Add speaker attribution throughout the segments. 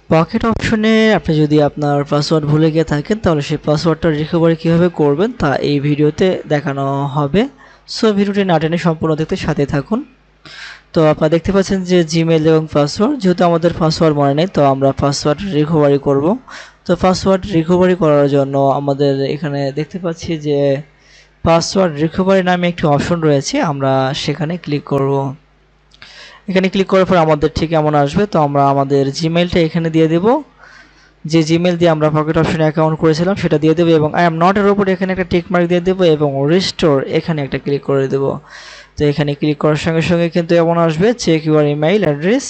Speaker 1: Pocket অপশনে আপনি যদি আপনার পাসওয়ার্ড ভুলে গিয়ে থাকেন তাহলে সেই পাসওয়ার্ডটা রিকভারি কীভাবে করবেন তা এই ভিডিওতে দেখানো হবে। সো ভিডিওটি না টেনে সম্পূর্ণ দেখতে সাথে থাকুন। তো আপনারা দেখতে পাচ্ছেন যে জিমেইল এবং পাসওয়ার্ড, যেহেতু আমাদের পাসওয়ার্ড মনে নেই তো আমরা পাসওয়ার্ড রিকভারি করব। তো পাসওয়ার্ড রিকভারি করার জন্য আমাদের এখানে দেখতে পাচ্ছি যে পাসওয়ার্ড রিকভারি নামে একটি অপশন রয়েছে, আমরা সেখানে ক্লিক করব। এখানে ক্লিক করার পর আমাদের ঠিক এমন আসবে। তো আমরা আমাদের জিমেইলটা এখানে দিয়ে দেব, যে জিমেইল দিয়ে আমরা পকেট অপশনে অ্যাকাউন্ট করেছিলাম সেটা দিয়ে দেবো এবং আই এম নট এর উপর এখানে একটা টিক মার্ক দিয়ে দেবো এবং রিস্টোর এখানে একটা ক্লিক করে দেব। তো এখানে ক্লিক করার সঙ্গে সঙ্গে কিন্তু এমন আসবে, check your email address,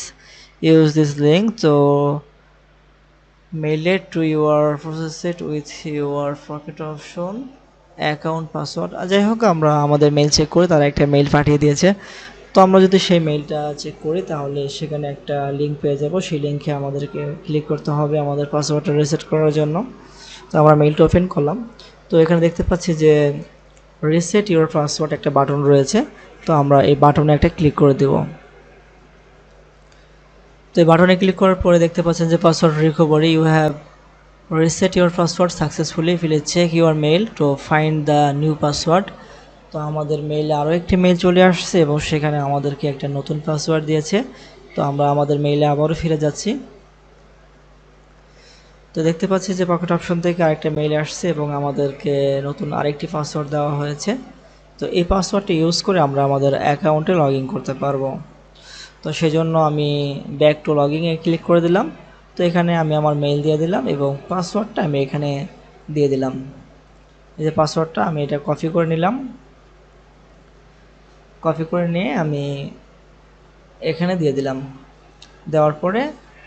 Speaker 1: use this link to mail it to your process it with your pocket option account password. যাই হোক, আমরা আমাদের মেইল চেক করে তারা একটা মেইল পাঠিয়ে দিয়েছে। তো আমরা যদি সেই মেইলটা চেক করি তাহলে সেখানে একটা লিঙ্ক পেয়ে যাব, সেই লিঙ্কে আমাদেরকে ক্লিক করতে হবে আমাদের পাসওয়ার্ডটা রিসেট করার জন্য। তো আমরা মেইলটা ওপেন করলাম। তো এখানে দেখতে পাচ্ছি যে রিসেট ইউর পাসওয়ার্ড একটা বাটন রয়েছে। তো আমরা এই বাটনে একটা ক্লিক করে দেব। তো এই বাটনে ক্লিক করার পরে দেখতে পাচ্ছেন যে password recovery, you have reset your password successfully, please check your mail to find the new password. তো আমাদের মেইলে আরও একটি মেইল চলে আসছে এবং সেখানে আমাদেরকে একটা নতুন পাসওয়ার্ড দিয়েছে। তো আমরা আমাদের মেইলে আবারও ফিরে যাচ্ছি। তো দেখতে পাচ্ছি যে পকেট অপশন থেকে আরেকটা মেইল আসছে এবং আমাদেরকে নতুন আরেকটি পাসওয়ার্ড দেওয়া হয়েছে। তো এই পাসওয়ার্ডটি ইউজ করে আমরা আমাদের অ্যাকাউন্টে লগ ইন করতে পারবো। তো সেই জন্য আমি ব্যাক টু লগইনে ক্লিক করে দিলাম। তো এখানে আমি আমার মেইল দিয়ে দিলাম এবং পাসওয়ার্ডটা আমি এখানে দিয়ে দিলাম। এই যে পাসওয়ার্ডটা আমি এটা কপি করে নিলাম। কপি করে নিয়ে আমি এখানে দিয়ে দিলাম। দেওয়ার পরে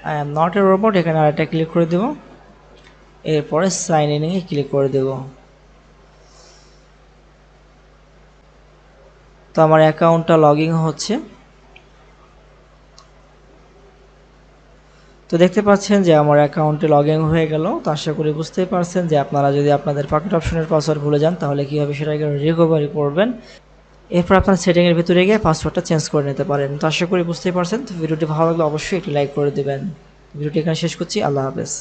Speaker 1: I am not a robot এখানে আরেকটা ক্লিক করে দেব। এরপরে সাইন ইনে ক্লিক করে দেব। তো আমার অ্যাকাউন্টটা লগ ইন হচ্ছে। তো দেখতে পাচ্ছেন যে আমার অ্যাকাউন্টে লগ ইন হয়ে গেল। তো আশা করি বুঝতেই পারছেন যে আপনারা যদি আপনাদের পকেট অপশনের পাসওয়ার্ড ভুলে যান তাহলে কীভাবে সেটাকে রিকভারি করবেন। এরপর আপনার সেটিংয়ের ভিতরে গিয়ে পাসওয়ার্ডটা চেঞ্জ করে নিতে পারেন। তো আশা করি বুঝতেই পারছেন। তো ভিডিওটি ভালো লাগলে অবশ্যই একটি লাইক করে দেবেন। ভিডিওটি এখানে শেষ করছি। আল্লাহ হাফেজ।